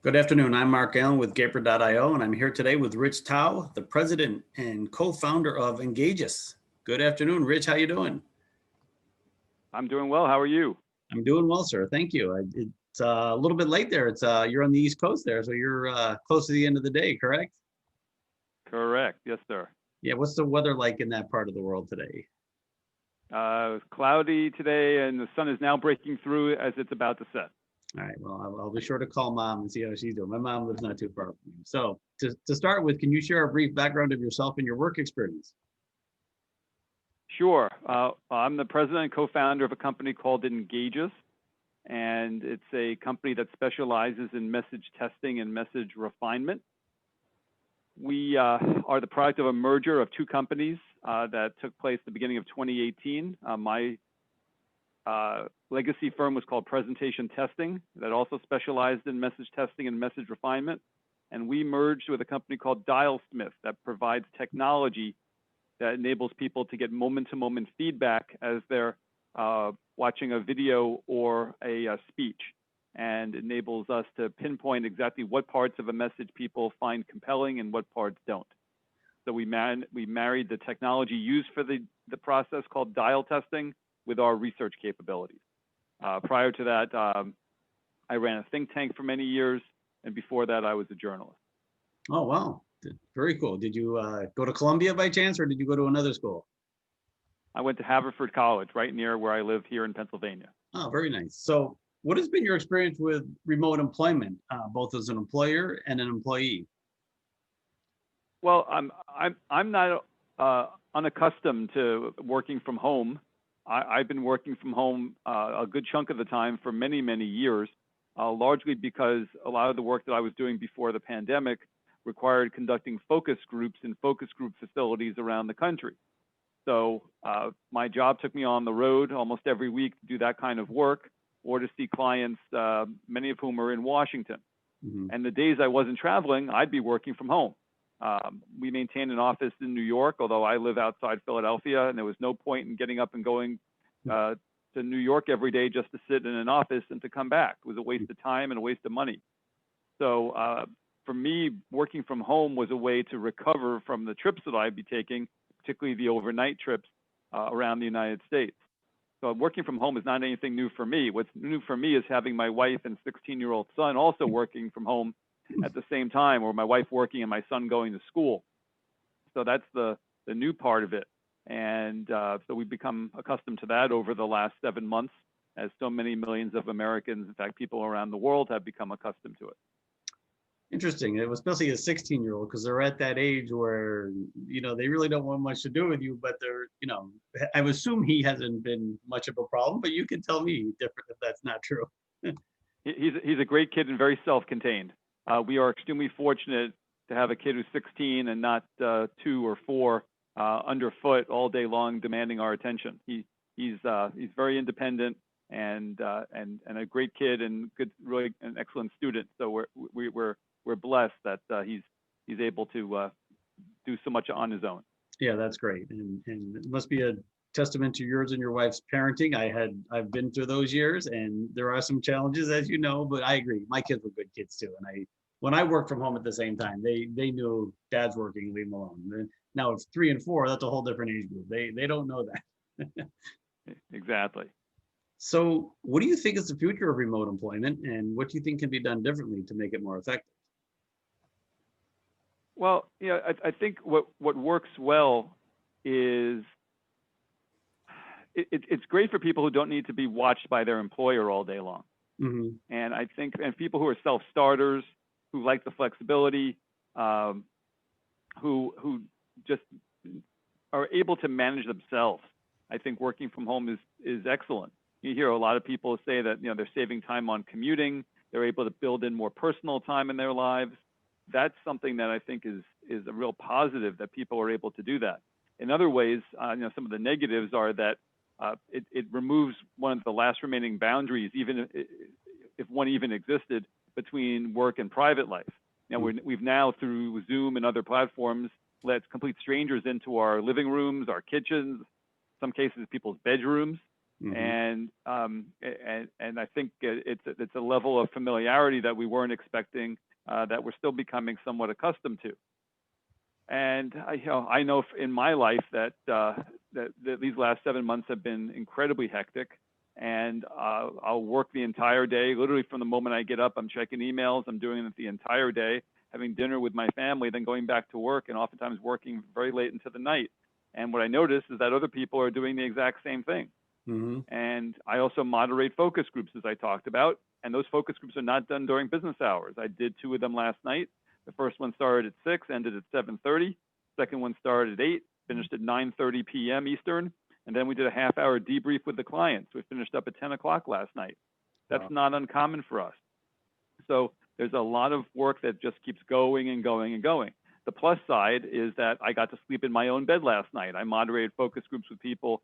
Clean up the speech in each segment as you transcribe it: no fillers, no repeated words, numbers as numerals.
Good afternoon. I'm Mark Allen with Gaper.io, and I'm here today with Rich Thau, the president and co-founder of Engagious. Good afternoon, Rich. How you doing? I'm doing well. How are you? I'm doing well, sir. Thank you. It's a little bit late there. It's you're on the East Coast there, so you're close to the end of the day, correct? Correct. Yes, sir. Yeah. What's the weather like in that part of the world today? It's cloudy today, and the sun is now breaking through as it's about to set. All right. Well, I'll be sure to call mom and see how she's doing. My mom lives not too far from me. So to start with, can you share a brief background of yourself and your work experience? Sure. I'm the president and co-founder of a company called Engagious, and it's a company that specializes in message testing and message refinement. We are the product of a merger of two companies that took place at the beginning of 2018. My legacy firm was called Presentation Testing, that also specialized in message testing and message refinement. And we merged with a company called Dialsmith that provides technology that enables people to get moment-to-moment feedback as they're watching a video or a speech, and enables us to pinpoint exactly what parts of a message people find compelling and what parts don't. So we married the technology used for the process called dial testing with our research capabilities. Prior to that, I ran a think tank for many years, and before that, I was a journalist. Oh, wow. Very cool. Did you go to Columbia by chance, or did you go to another school? I went to Haverford College, right near where I live here in Pennsylvania. Oh, very nice. So what has been your experience with remote employment, both as an employer and an employee? Well, I'm not unaccustomed to working from home. I've been working from home a good chunk of the time for many, many years, largely because a lot of the work that I was doing before the pandemic required conducting focus groups in focus group facilities around the country. So my job took me on the road almost every week to do that kind of work, or to see clients, many of whom are in Washington. Mm-hmm. And the days I wasn't traveling, I'd be working from home. We maintain an office in New York, although I live outside Philadelphia, and there was no point in getting up and going to New York every day just to sit in an office and to come back. It was a waste of time and a waste of money. So for me, working from home was a way to recover from the trips that I'd be taking, particularly the overnight trips around the United States. So working from home is not anything new for me. What's new for me is having my wife and 16-year-old son also working from home at the same time, or my wife working and my son going to school. So that's the new part of it. And so we've become accustomed to that over the last 7 months, as so many millions of Americans, in fact, people around the world, have become accustomed to it. Interesting. It was especially a 16-year-old, because they're at that age where, they really don't want much to do with you, but I would assume he hasn't been much of a problem, but you can tell me different if that's not true. He's a great kid and very self-contained. We are extremely fortunate to have a kid who's 16 and not 2 or 4 underfoot all day long, demanding our attention. He's very independent and a great kid and really an excellent student. So we're blessed that he's able to do so much on his own. Yeah, that's great, and it must be a testament to yours and your wife's parenting. I've been through those years, and there are some challenges, as you know, but I agree. My kids were good kids too, and when I worked from home at the same time, they knew dad's working, leave them alone. Now it's 3 and 4. That's a whole different age group. They don't know that. Exactly. So what do you think is the future of remote employment, and what do you think can be done differently to make it more effective? Well, I think what works well is it's great for people who don't need to be watched by their employer all day long. Mm-hmm. And I think, and people who are self-starters, who like the flexibility, who just are able to manage themselves, I think working from home is excellent. You hear a lot of people say that they're saving time on commuting, they're able to build in more personal time in their lives. That's something that I think is a real positive, that people are able to do that. In other ways, some of the negatives are that it removes one of the last remaining boundaries, even if one even existed, between work and private life. We've now, through Zoom and other platforms, let complete strangers into our living rooms, our kitchens, some cases people's bedrooms. And I think it's a level of familiarity that we weren't expecting, that we're still becoming somewhat accustomed to. And I know in my life that these last 7 months have been incredibly hectic, and I'll work the entire day. Literally from the moment I get up, I'm checking emails. I'm doing it the entire day, having dinner with my family, then going back to work, and oftentimes working very late into the night. And what I notice is that other people are doing the exact same thing. And I also moderate focus groups, as I talked about, and those focus groups are not done during business hours. I did 2 of them last night. The first one started at 6, ended at 7:30. Second one started at 8, finished at 9:30 p.m. Eastern. And then we did a half-hour debrief with the clients. We finished up at 10 o'clock last night. That's not uncommon for us. So there's a lot of work that just keeps going and going and going. The plus side is that I got to sleep in my own bed last night. I moderated focus groups with people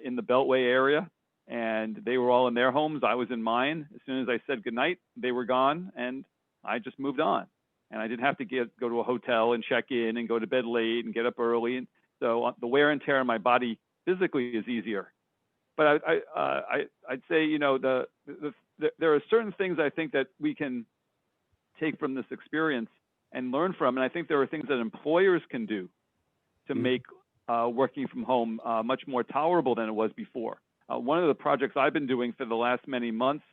in the Beltway area, and they were all in their homes. I was in mine. As soon as I said goodnight, they were gone, and I just moved on. And I didn't have to go to a hotel and check in and go to bed late and get up early. And so the wear and tear on my body physically is easier. But I'd say, there are certain things I think that we can take from this experience and learn from. And I think there are things that employers can do to make working from home much more tolerable than it was before. One of the projects I've been doing for the last many months,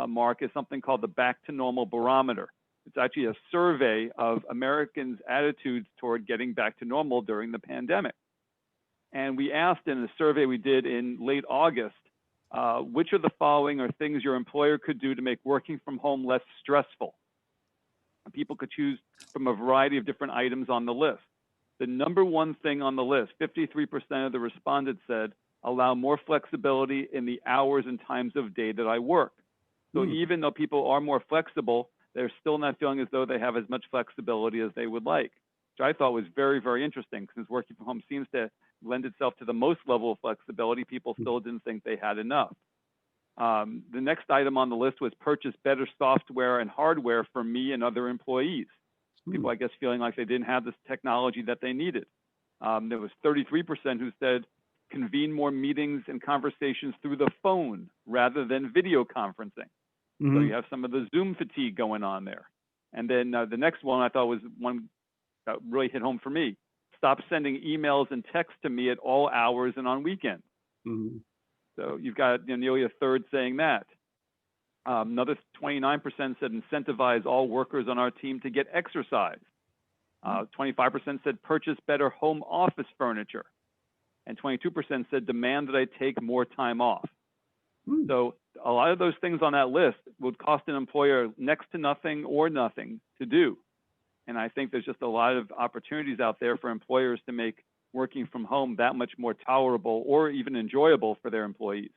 Mark, is something called the Back2Normal Barometer. It's actually a survey of Americans' attitudes toward getting back to normal during the pandemic. And we asked in a survey we did in late August, which of the following are things your employer could do to make working from home less stressful? And people could choose from a variety of different items on the list. The number one thing on the list, 53% of the respondents said, allow more flexibility in the hours and times of day that I work. So even though people are more flexible, they're still not feeling as though they have as much flexibility as they would like, which I thought was very, very interesting, since working from home seems to lend itself to the most level of flexibility. People still didn't think they had enough. The next item on the list was purchase better software and hardware for me and other employees. People, I guess, feeling like they didn't have this technology that they needed. There was 33% who said convene more meetings and conversations through the phone rather than video conferencing. So you have some of the Zoom fatigue going on there. And then the next one I thought was one that really hit home for me. Stop sending emails and texts to me at all hours and on weekends. So you've got nearly a third saying that. Another 29% said incentivize all workers on our team to get exercise. 25% said purchase better home office furniture. And 22% said demand that I take more time off. So a lot of those things on that list would cost an employer next to nothing or nothing to do. And I think there's just a lot of opportunities out there for employers to make working from home that much more tolerable or even enjoyable for their employees.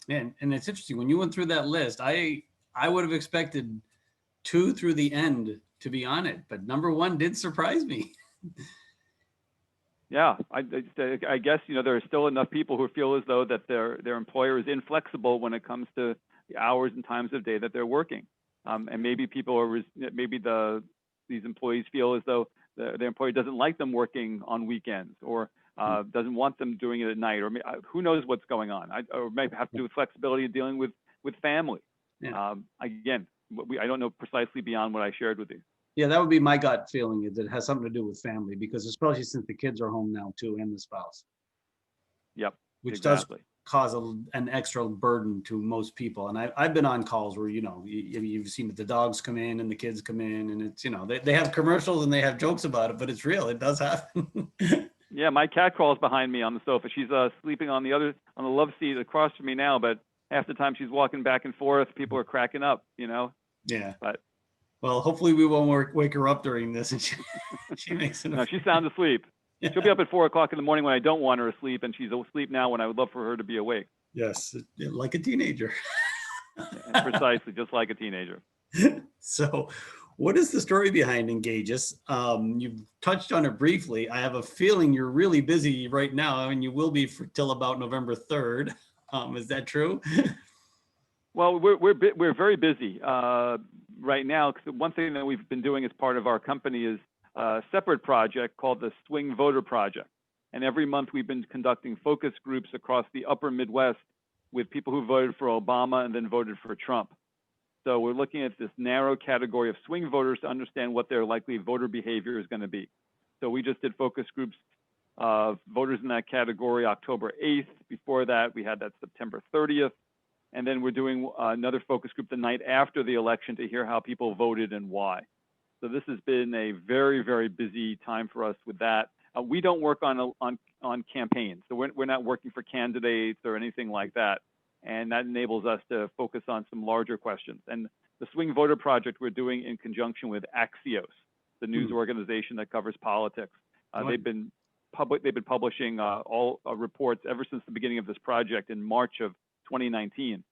And it's interesting, when you went through that list, I would have expected 2 through the end to be on it, but number 1 did surprise me. Yeah, I guess there are still enough people who feel as though that their employer is inflexible when it comes to the hours and times of day that they're working, and maybe these employees feel as though their employer doesn't like them working on weekends, or doesn't want them doing it at night, or who knows what's going on. Or maybe have to do with flexibility of dealing with family. Again, I don't know precisely beyond what I shared with you. Yeah, that would be my gut feeling, is it has something to do with family, because especially since the kids are home now too, and the spouse. Yep. Which exactly. does cause an extra burden to most people. And I've been on calls where, you've seen the dogs come in and the kids come in, and it's, they have commercials and they have jokes about it, but it's real. It does happen. Yeah, my cat crawls behind me on the sofa. She's sleeping on the love seat across from me now, but half the time she's walking back and forth. People are cracking up, Yeah. But well, hopefully we won't wake her up during this, and she makes it. No, she's sound asleep. Yeah. She'll be up at 4 o'clock in the morning when I don't want her asleep, and she's asleep now when I would love for her to be awake. Yes, like a teenager. Precisely, just like a teenager. So, what is the story behind Engagious? You've touched on it briefly. I have a feeling you're really busy right now, and you will be till about November 3rd. Is that true? Well, we're very busy right now. Because one thing that we've been doing as part of our company is a separate project called the Swing Voter Project. And every month we've been conducting focus groups across the upper Midwest with people who voted for Obama and then voted for Trump. So we're looking at this narrow category of swing voters to understand what their likely voter behavior is going to be. So we just did focus groups of voters in that category October 8th. Before that, we had that September 30th. And then we're doing another focus group the night after the election to hear how people voted and why. So this has been a very, very busy time for us with that. We don't work on campaigns, so we're not working for candidates or anything like that. And that enables us to focus on some larger questions. And the Swing Voter Project we're doing in conjunction with Axios, the news organization that covers politics. They've been publishing all reports ever since the beginning of this project in March of 2019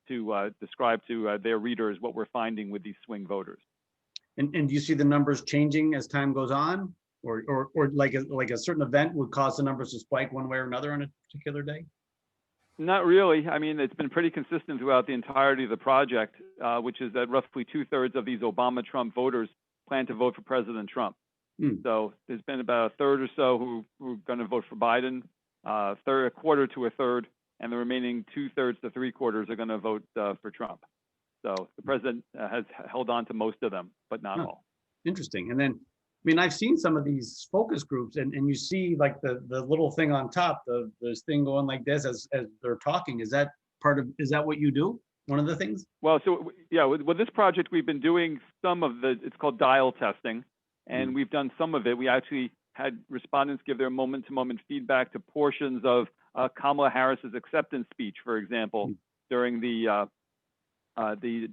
to describe to their readers what we're finding with these swing voters. And do you see the numbers changing as time goes on, or like a certain event would cause the numbers to spike one way or another on a particular day? Not really. I mean, it's been pretty consistent throughout the entirety of the project, which is that roughly 2/3 of these Obama-Trump voters plan to vote for President Trump. So there's been about a third or so who are going to vote for Biden, a quarter to a third, and the remaining 2/3 to 3/4 are going to vote for Trump. So the president has held on to most of them, but not all. Interesting. And then, I mean, I've seen some of these focus groups, and you see like the little thing on top, this thing going like this as they're talking. Is that what you do? One of the things? Well, so yeah, with this project, we've been doing some of it's called dial testing, and we've done some of it. We actually had respondents give their moment-to-moment feedback to portions of Kamala Harris's acceptance speech, for example, during the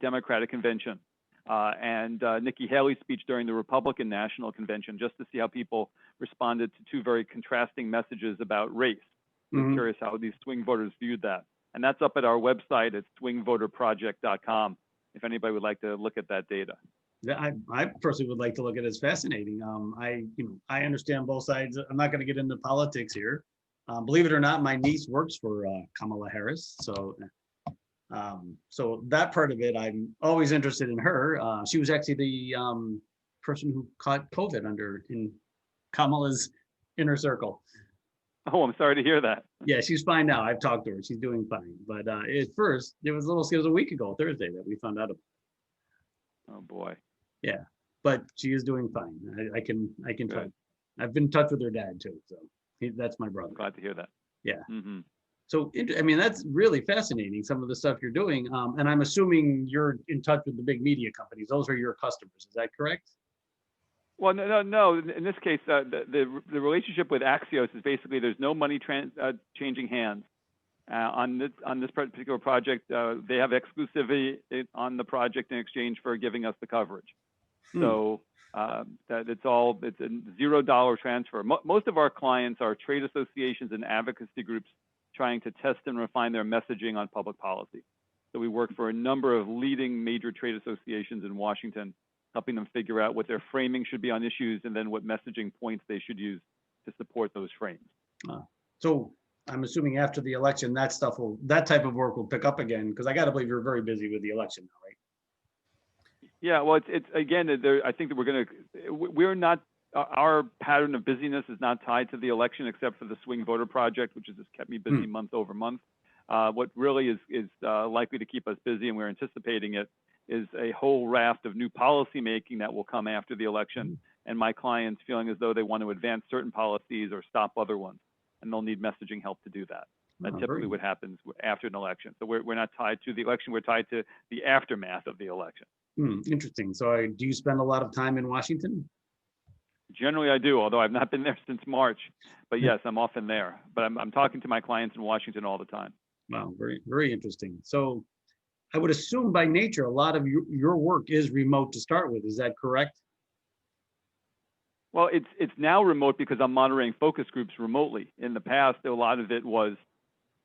Democratic convention, and Nikki Haley's speech during the Republican National Convention, just to see how people responded to two very contrasting messages about race. I'm curious how these swing voters viewed that. And that's up at our website at swingvoterproject.com, if anybody would like to look at that data. I personally would like to look at it. It's fascinating. I understand both sides. I'm not going to get into politics here. Believe it or not, my niece works for Kamala Harris. So that part of it, I'm always interested in her. She was actually the person who caught COVID in Kamala's inner circle. Oh, I'm sorry to hear that. Yeah, she's fine now. I've talked to her. She's doing fine. But at first, it was a week ago, Thursday, that we found out about it. Oh boy. Yeah, but she is doing fine. I can tell. Good. I've been in touch with her dad too. So that's my brother. I'm glad to hear that. Yeah. So, I mean, that's really fascinating, some of the stuff you're doing. And I'm assuming you're in touch with the big media companies. Those are your customers. Is that correct? Well, no. In this case, the relationship with Axios is basically there's no money changing hands. On this particular project, they have exclusivity on the project in exchange for giving us the coverage. So that it's a $0 transfer. Most of our clients are trade associations and advocacy groups trying to test and refine their messaging on public policy. So we work for a number of leading major trade associations in Washington, helping them figure out what their framing should be on issues and then what messaging points they should use to support those frames. So I'm assuming after the election, that type of work will pick up again, because I got to believe you're very busy with the election now, right? Yeah, well, it's again, I think that we're not, our pattern of busyness is not tied to the election, except for the Swing Voter Project, which has just kept me busy month over month. What really is likely to keep us busy, and we're anticipating it, is a whole raft of new policy making that will come after the election, and my clients feeling as though they want to advance certain policies or stop other ones, and they'll need messaging help to do that. That's typically what happens after an election. So we're not tied to the election, we're tied to the aftermath of the election. Interesting. So do you spend a lot of time in Washington? Generally, I do, although I've not been there since March. But yes, I'm often there. But I'm talking to my clients in Washington all the time. Wow, very, very interesting. So I would assume by nature, a lot of your work is remote to start with. Is that correct? Well, it's now remote because I'm monitoring focus groups remotely. In the past, a lot of it was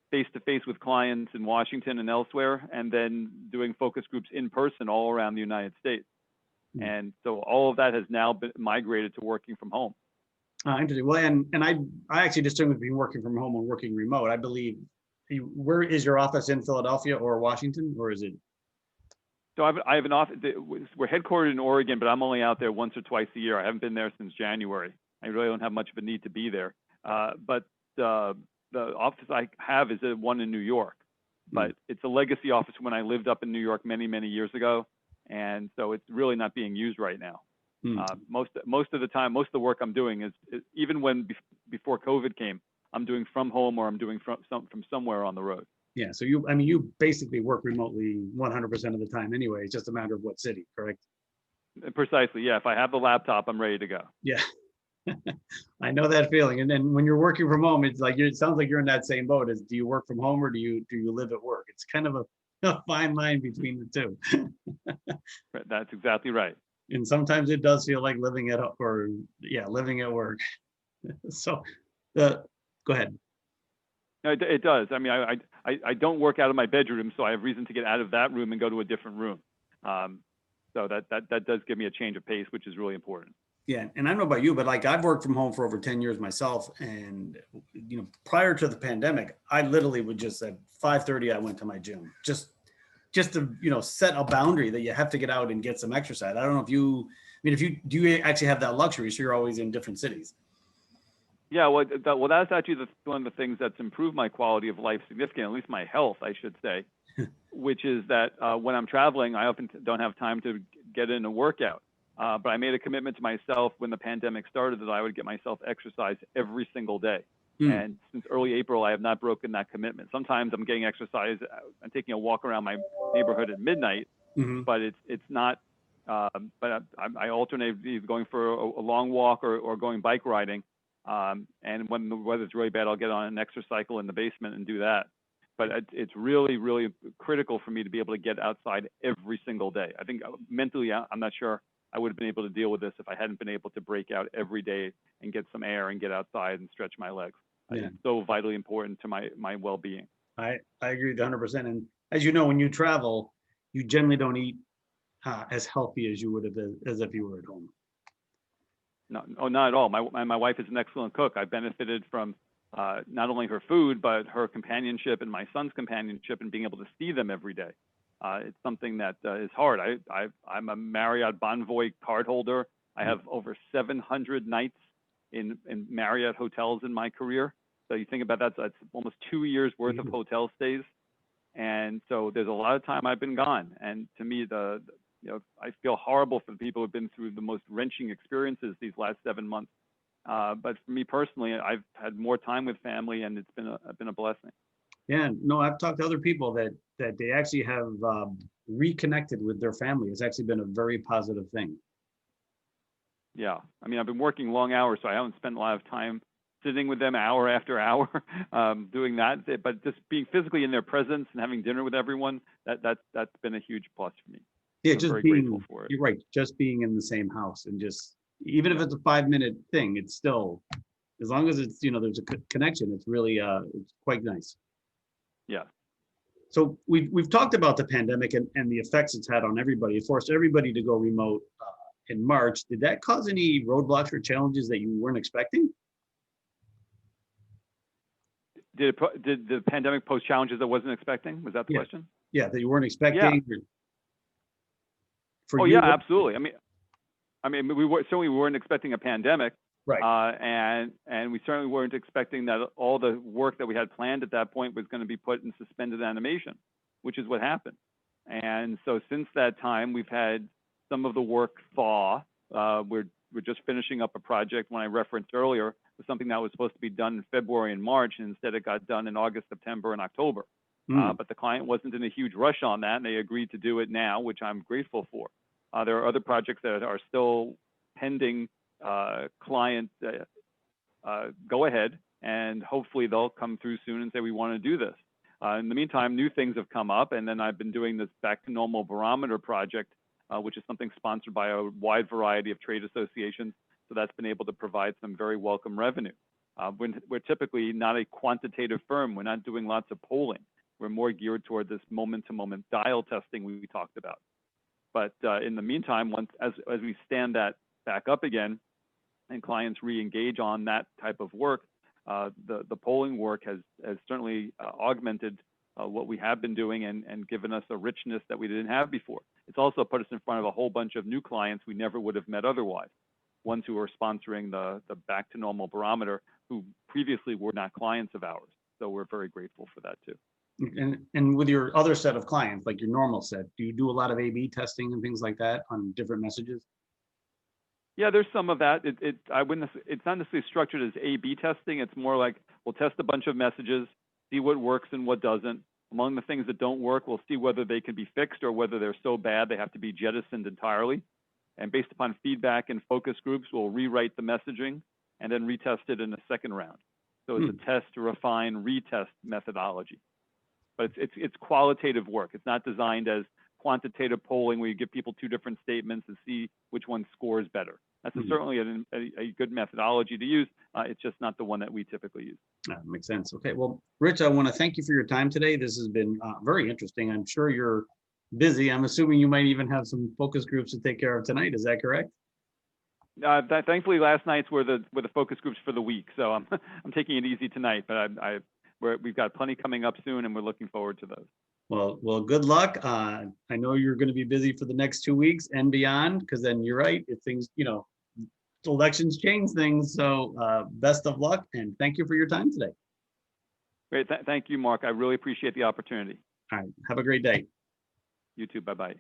face-to-face with clients in Washington and elsewhere, and then doing focus groups in person all around the United States. And so all of that has now been migrated to working from home. Interesting. Well, and I actually distinguish between working from home and working remote. I believe, where is your office, in Philadelphia or Washington, or is it? So I have an office. We're headquartered in Oregon, but I'm only out there once or twice a year. I haven't been there since January. I really don't have much of a need to be there. But the office I have is one in New York. but it's a legacy office when I lived up in New York many, many years ago. And so it's really not being used right now. Most of the time, most of the work I'm doing is even before COVID came, I'm doing from home or I'm doing from somewhere on the road. Yeah. So you basically work remotely 100% of the time anyway. It's just a matter of what city, correct? Precisely. Yeah. If I have the laptop, I'm ready to go. Yeah. I know that feeling. And then when you're working from home, it's like, it sounds like you're in that same boat as, do you work from home or do you live at work? It's kind of a fine line between the two. That's exactly right. And sometimes it does feel like living at work. So go ahead. No, it does. I mean, I don't work out of my bedroom, so I have reason to get out of that room and go to a different room. So that does give me a change of pace, which is really important. Yeah, and I don't know about you, but like I've worked from home for over 10 years myself, and prior to the pandemic, I literally would just at 5:30 I went to my gym just to set a boundary that you have to get out and get some exercise. I don't know if you do you actually have that luxury, so you're always in different cities. Yeah, well, that's actually one of the things that's improved my quality of life significantly, at least my health, I should say, which is that when I'm traveling, I often don't have time to get in a workout. But I made a commitment to myself when the pandemic started that I would get myself exercise every single day. And since early April, I have not broken that commitment. Sometimes I'm getting exercise. I'm taking a walk around my neighborhood at midnight, but it's not. But I alternate either going for a long walk or going bike riding. And when the weather's really bad, I'll get on an exercise cycle in the basement and do that. But it's really, really critical for me to be able to get outside every single day. I think mentally, I'm not sure I would have been able to deal with this if I hadn't been able to break out every day and get some air and get outside and stretch my legs. It's so vitally important to my well-being. I agree 100%. And as you know, when you travel, you generally don't eat as healthy as you would have as if you were at home. No, not at all. My wife is an excellent cook. I benefited from not only her food, but her companionship and my son's companionship and being able to see them every day. It's something that is hard. I'm a Marriott Bonvoy card holder. I have over 700 nights in Marriott hotels in my career. So you think about that, that's almost 2 years worth of hotel stays. And so there's a lot of time I've been gone. And to me, I feel horrible for the people who've been through the most wrenching experiences these last 7 months. But for me personally, I've had more time with family, and it's been a blessing. Yeah, no, I've talked to other people that they actually have reconnected with their family. It's actually been a very positive thing. Yeah, I mean, I've been working long hours, so I haven't spent a lot of time sitting with them hour after hour doing that. But just being physically in their presence and having dinner with everyone, that's been a huge plus for me. Yeah, I'm just very being, grateful for it. You're right, just being in the same house and just, even if it's a 5-minute thing, it's still, as long as it's, there's a connection, it's really, it's quite nice. Yeah. So we've talked about the pandemic and the effects it's had on everybody. It forced everybody to go remote in March. Did that cause any roadblocks or challenges that you weren't expecting? Did the pandemic pose challenges I wasn't expecting? Was that the question? Yeah, that you weren't expecting. Yeah. For you, yeah, absolutely. I mean, we certainly weren't expecting a pandemic, right? And we certainly weren't expecting that all the work that we had planned at that point was going to be put in suspended animation, which is what happened. And so since that time, we've had some of the work thaw. We're just finishing up a project when I referenced earlier was something that was supposed to be done in February and March, and instead it got done in August, September, and October. But the client wasn't in a huge rush on that, and they agreed to do it now, which I'm grateful for. There are other projects that are still pending client go ahead, and hopefully they'll come through soon and say we want to do this. In the meantime, new things have come up, and then I've been doing this Back2Normal Barometer project, which is something sponsored by a wide variety of trade associations. So that's been able to provide some very welcome revenue. We're typically not a quantitative firm. We're not doing lots of polling. We're more geared toward this moment-to-moment dial testing we talked about. But in the meantime, as we stand that back up again and clients re-engage on that type of work, the polling work has certainly augmented what we have been doing and given us a richness that we didn't have before. It's also put us in front of a whole bunch of new clients we never would have met otherwise. Ones who are sponsoring the Back2Normal Barometer, who previously were not clients of ours. So we're very grateful for that too. And with your other set of clients, like your normal set, do you do a lot of A/B testing and things like that on different messages? Yeah, there's some of that. I wouldn't. It's not necessarily structured as A/B testing. It's more like we'll test a bunch of messages, see what works and what doesn't. Among the things that don't work, we'll see whether they can be fixed or whether they're so bad they have to be jettisoned entirely. And based upon feedback and focus groups, we'll rewrite the messaging and then retest it in a second round. So it's a test, refine, retest methodology. But it's qualitative work. It's not designed as quantitative polling where you give people two different statements and see which one scores better. That's certainly a good methodology to use. It's just not the one that we typically use. Makes sense. Okay. Well, Rich, I want to thank you for your time today. This has been very interesting. I'm sure you're busy. I'm assuming you might even have some focus groups to take care of tonight. Is that correct? Thankfully, last night's were the focus groups for the week, so I'm taking it easy tonight. But we've got plenty coming up soon, and we're looking forward to those. Well, good luck. I know you're going to be busy for the next 2 weeks and beyond, because then you're right. If things, elections change things. So best of luck, and thank you for your time today. Great. Thank you, Mark. I really appreciate the opportunity. All right. Have a great day. You too. Bye-bye.